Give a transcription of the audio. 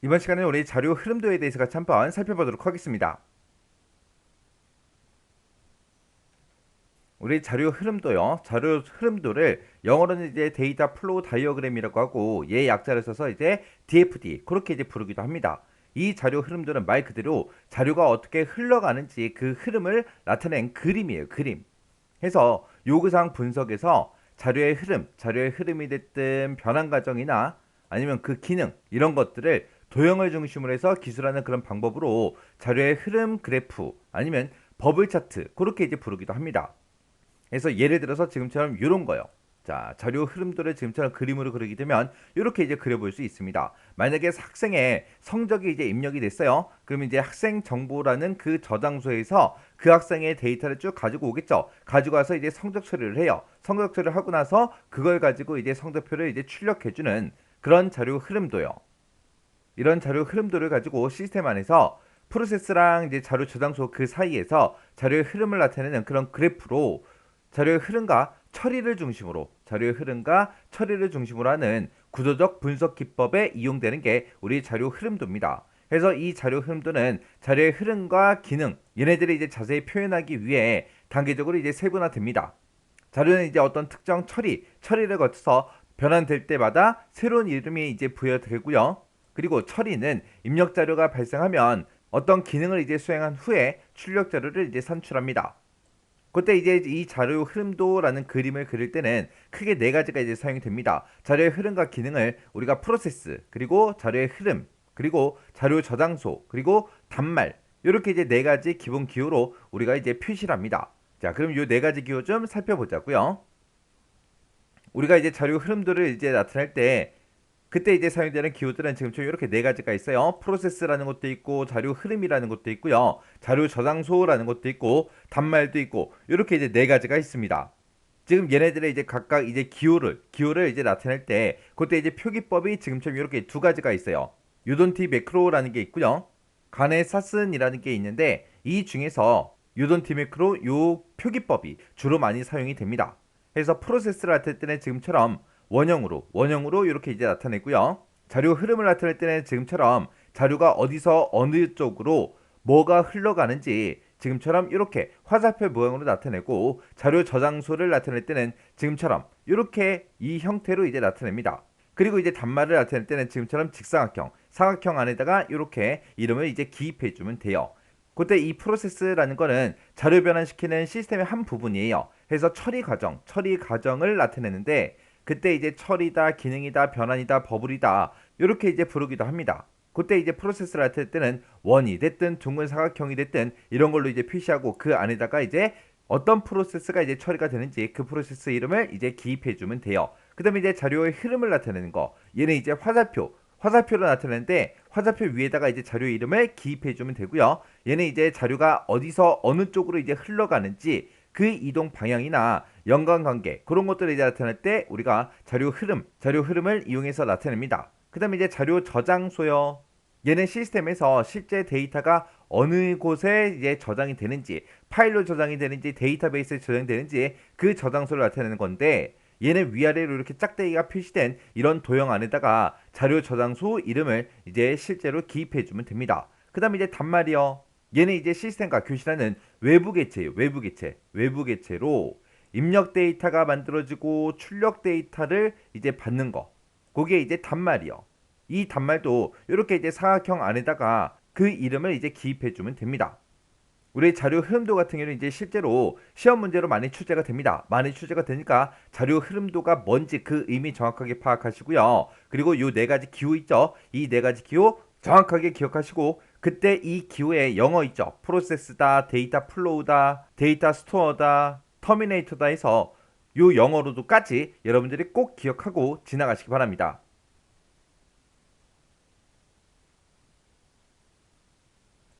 이번 시간에 우리 자료 흐름도에 대해서 같이 한번 살펴보도록 하겠습니다. 우리 자료 흐름도요. 자료 흐름도를 영어로는 이제 데이터 플로우 다이어그램이라고 하고 얘 약자를 써서 이제 DFD 그렇게 이제 부르기도 합니다. 이 자료 흐름도는 말 그대로 자료가 어떻게 흘러가는지 그 흐름을 나타낸 그림이에요. 그림. 해서 요구사항 분석에서 자료의 흐름이 됐든 변환 과정이나 아니면 그 기능 이런 것들을 도형을 중심으로 해서 기술하는 그런 방법으로 자료의 흐름 그래프 아니면 버블 차트 그렇게 이제 부르기도 합니다. 그래서 예를 들어서 지금처럼 이런 거요. 자, 자료 흐름도를 지금처럼 그림으로 그리게 되면 이렇게 이제 그려볼 수 있습니다. 만약에 학생의 성적이 이제 입력이 됐어요. 그러면 이제 학생 정보라는 그 저장소에서 그 학생의 데이터를 쭉 가지고 오겠죠. 가지고 와서 이제 성적 처리를 해요. 성적 처리를 하고 나서 그걸 가지고 이제 성적표를 이제 출력해주는 그런 자료 흐름도요. 이런 자료 흐름도를 가지고 시스템 안에서 프로세스랑 이제 자료 저장소 그 사이에서 자료의 흐름을 나타내는 그런 그래프로 자료의 흐름과 처리를 중심으로 하는 구조적 분석 기법에 이용되는 게 우리 자료 흐름도입니다. 그래서 이 자료 흐름도는 자료의 흐름과 기능 얘네들을 이제 자세히 표현하기 위해 단계적으로 이제 세분화됩니다. 자료는 이제 어떤 특정 처리를 거쳐서 변환될 때마다 새로운 이름이 이제 부여되고요. 그리고 처리는 입력 자료가 발생하면 어떤 기능을 이제 수행한 후에 출력 자료를 이제 산출합니다. 그때 이제 이 자료 흐름도라는 그림을 그릴 때는 크게 네 가지가 이제 사용이 됩니다. 자료의 흐름과 기능을 우리가 프로세스, 그리고 자료의 흐름, 그리고 자료 저장소, 그리고 단말 이렇게 이제 네 가지 기본 기호로 우리가 이제 표시를 합니다. 자, 그럼 이 네 가지 기호 좀 살펴보자고요. 우리가 이제 자료 흐름도를 이제 나타낼 때 그때 이제 사용되는 기호들은 지금처럼 이렇게 네 가지가 있어요. 프로세스라는 것도 있고 자료 흐름이라는 것도 있고요. 자료 저장소라는 것도 있고 단말도 있고 이렇게 이제 네 가지가 있습니다. 지금 얘네들의 이제 각각 이제 기호를 이제 나타낼 때 그때 이제 표기법이 지금처럼 이렇게 두 가지가 있어요. 유돈티 매크로라는 게 있고요. 간의 사슨이라는 게 있는데 이 중에서 유돈티 매크로 요 표기법이 주로 많이 사용이 됩니다. 그래서 프로세스를 나타낼 때는 지금처럼 원형으로 이렇게 이제 나타내고요. 자료 흐름을 나타낼 때는 지금처럼 자료가 어디서 어느 쪽으로 뭐가 흘러가는지 지금처럼 이렇게 화살표 모양으로 나타내고 자료 저장소를 나타낼 때는 지금처럼 이렇게 이 형태로 이제 나타냅니다. 그리고 이제 단말을 나타낼 때는 지금처럼 사각형 안에다가 이렇게 이름을 이제 기입해 주면 돼요. 그때 이 프로세스라는 거는 자료 변환시키는 시스템의 한 부분이에요. 그래서 처리 과정을 나타내는데 그때 이제 처리다, 기능이다, 변환이다, 버블이다 이렇게 이제 부르기도 합니다. 그때 이제 프로세스를 나타낼 때는 원이 됐든 둥근 사각형이 됐든 이런 걸로 이제 표시하고 그 안에다가 이제 어떤 프로세스가 이제 처리가 되는지 그 프로세스 이름을 이제 기입해 주면 돼요. 그 다음에 이제 자료의 흐름을 나타내는 거 얘는 이제 화살표로 나타내는데 화살표 위에다가 이제 자료 이름을 기입해 주면 되고요. 얘는 이제 자료가 어디서 어느 쪽으로 이제 흘러가는지 그 이동 방향이나 연관관계 그런 것들을 이제 나타낼 때 우리가 자료 흐름을 이용해서 나타냅니다. 그 다음에 이제 자료 저장소요. 얘는 시스템에서 실제 데이터가 어느 곳에 이제 저장이 되는지 파일로 저장이 되는지 데이터베이스에 저장되는지 그 저장소를 나타내는 건데 얘는 위아래로 이렇게 짝대기가 표시된 이런 도형 안에다가 자료 저장소 이름을 이제 실제로 기입해 주면 됩니다. 그 다음에 이제 단말이요. 얘는 이제 시스템과 교실하는 외부 개체로 입력 데이터가 만들어지고 출력 데이터를 이제 받는 거. 그게 이제 단말이요. 이 단말도 이렇게 이제 사각형 안에다가 그 이름을 이제 기입해 주면 됩니다. 우리 자료 흐름도 같은 경우는 이제 실제로 시험 문제로 많이 출제가 됩니다. 많이 출제가 되니까 자료 흐름도가 뭔지 그 의미 정확하게 파악하시고요. 그리고 요 네 가지 기호 있죠? 이 네 가지 기호 정확하게 기억하시고 그때 이 기호에 영어 있죠? 프로세스다, 데이터 플로우다, 데이터 스토어다, 터미네이터다 해서 요 영어로도까지 여러분들이 꼭 기억하고 지나가시기 바랍니다.